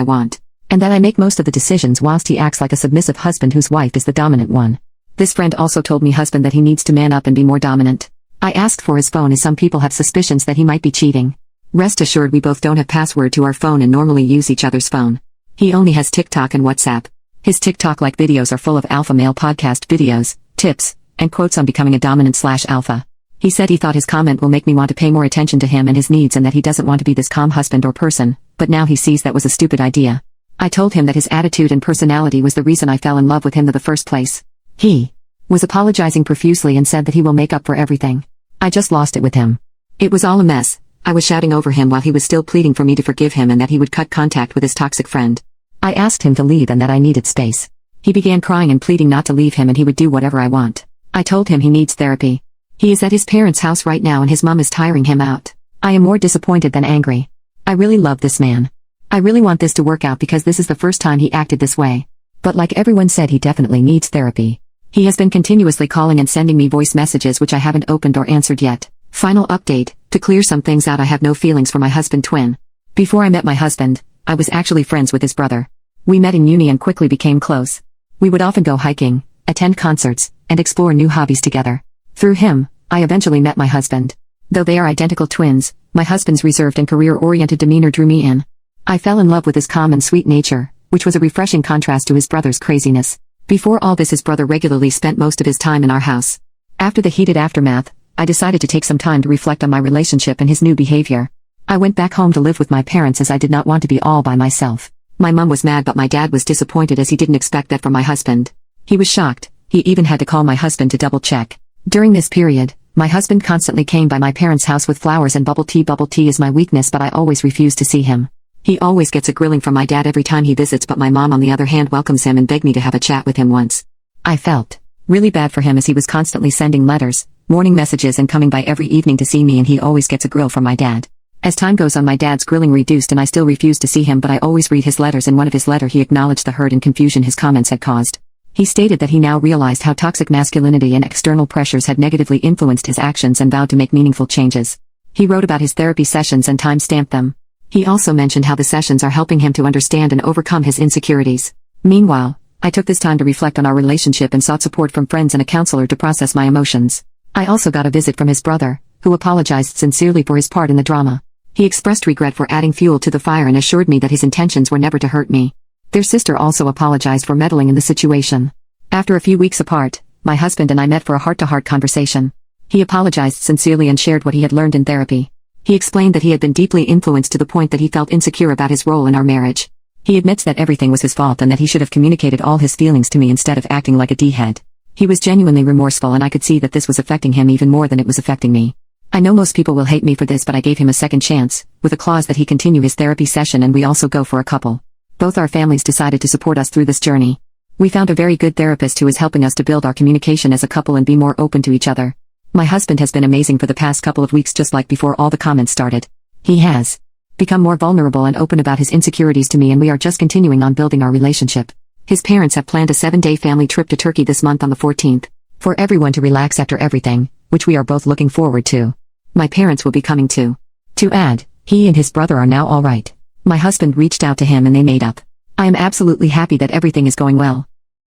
I want. And that I make most of the decisions whilst he acts like a submissive husband whose wife is the dominant one. This friend also told me husband that he needs to man up and be more dominant. I asked for his phone as some people have suspicions that he might be cheating. Rest assured we both don't have password to our phone and normally use each other's phone. He only has TikTok and WhatsApp. His TikTok-like videos are full of alpha male podcast videos, tips, and quotes on becoming a dominant/alpha. He said he thought his comment will make me want to pay more attention to him and his needs and that he doesn't want to be this calm husband or person, but now he sees that was a stupid idea. I told him that his attitude and personality was the reason I fell in love with him in the first place. He was apologizing profusely and said that he will make up for everything. I just lost it with him. It was all a mess. I was shouting over him while he was still pleading for me to forgive him and that he would cut contact with his toxic friend. I asked him to leave and that I needed space. He began crying and pleading not to leave him and he would do whatever I want. I told him he needs therapy. He is at his parents' house right now and his mom is tiring him out. I am more disappointed than angry. I really love this man. I really want this to work out because this is the first time he acted this way. But like everyone said, he definitely needs therapy. He has been continuously calling and sending me voice messages which I haven't opened or answered yet. Final update, to clear some things out, I have no feelings for my husband twin. Before I met my husband, I was actually friends with his brother. We met in uni and quickly became close. We would often go hiking, attend concerts, and explore new hobbies together. Through him, I eventually met my husband. Though they are identical twins, my husband's reserved and career-oriented demeanor drew me in. I fell in love with his calm and sweet nature, which was a refreshing contrast to his brother's craziness. Before all this, his brother regularly spent most of his time in our house. After the heated aftermath, I decided to take some time to reflect on my relationship and his new behavior. I went back home to live with my parents as I did not want to be all by myself. My mom was mad but my dad was disappointed as he didn't expect that from my husband. He was shocked. He even had to call my husband to double check. During this period, my husband constantly came by my parents' house with flowers and bubble tea. Bubble tea is my weakness but I always refuse to see him. He always gets a grilling from my dad every time he visits but my mom on the other hand welcomes him and begged me to have a chat with him once. I felt really bad for him as he was constantly sending letters, morning messages and coming by every evening to see me and he always gets a grill from my dad. As time goes on my dad's grilling reduced and I still refuse to see him but I always read his letters. In one of his letters he acknowledged the hurt and confusion his comments had caused. He stated that he now realized how toxic masculinity and external pressures had negatively influenced his actions and vowed to make meaningful changes. He wrote about his therapy sessions and time-stamped them. He also mentioned how the sessions are helping him to understand and overcome his insecurities. Meanwhile, I took this time to reflect on our relationship and sought support from friends and a counselor to process my emotions. I also got a visit from his brother, who apologized sincerely for his part in the drama. He expressed regret for adding fuel to the fire and assured me that his intentions were never to hurt me. Their sister also apologized for meddling in the situation. After a few weeks apart, my husband and I met for a heart-to-heart conversation. He apologized sincerely and shared what he had learned in therapy. He explained that he had been deeply influenced to the point that he felt insecure about his role in our marriage. He admits that everything was his fault and that he should have communicated all his feelings to me instead of acting like a D-head. He was genuinely remorseful and I could see that this was affecting him even more than it was affecting me. I know most people will hate me for this but I gave him a second chance, with a clause that he continue his therapy session and we also go for a couple. Both our families decided to support us through this journey. We found a very good therapist who is helping us to build our communication as a couple and be more open to each other. My husband has been amazing for the past couple of weeks just like before all the comments started. He has become more vulnerable and open about his insecurities to me and we are just continuing on building our relationship. His parents have planned a 7-day family trip to Turkey this month on the 14th, for everyone to relax after everything, which we are both looking forward to. My parents will be coming too. To add, he and his brother are now alright. My husband reached out to him and they made up. I am absolutely happy that everything is going well.